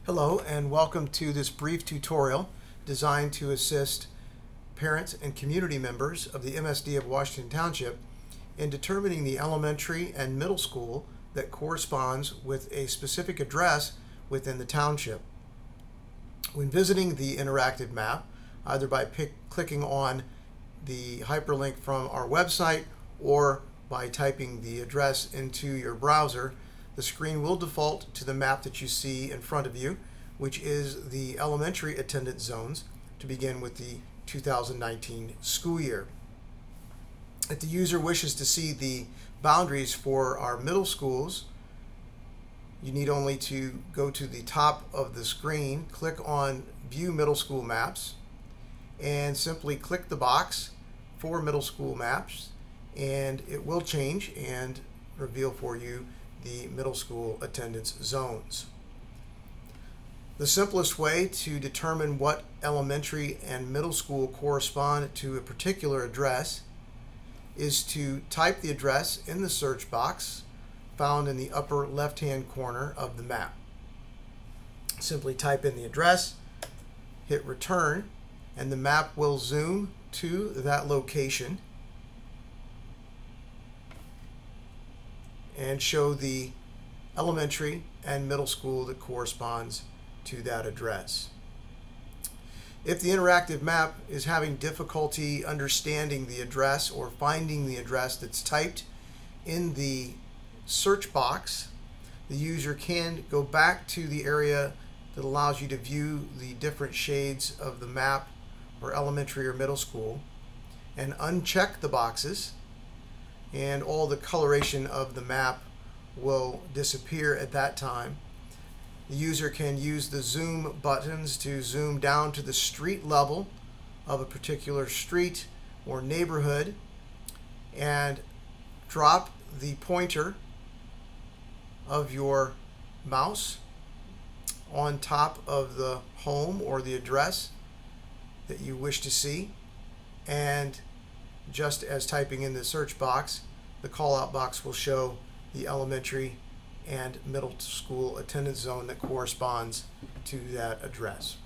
Hello and welcome to this brief tutorial designed to assist parents and community members of the MSD of Washington Township in determining the elementary and middle school that corresponds with a specific address within the township. When visiting the interactive map, either by clicking on the hyperlink from our website or by typing the address into your browser, the screen will default to the map that you see in front of you, which is the elementary attendance zones to begin with the 2019 school year. If the user wishes to see the boundaries for our middle schools, you need only to go to the top of the screen, click on View Middle School Maps, and simply click the box for middle school maps, and it will change and reveal for you the middle school attendance zones. The simplest way to determine what elementary and middle school correspond to a particular address is to type the address in the search box found in the upper left-hand corner of the map. Simply type in the address, hit return, and the map will zoom to that location and show the elementary and middle school that corresponds to that address. If the interactive map is having difficulty understanding the address or finding the address that's typed in the search box, the user can go back to the area that allows you to view the different shades of the map for elementary or middle school and uncheck the boxes, and all the coloration of the map will disappear at that time. The user can use the zoom buttons to zoom down to the street level of a particular street or neighborhood and drop the pointer of your mouse on top of the home or the address that you wish to see, and just as typing in the search box, the call-out box will show the elementary and middle school attendance zone that corresponds to that address.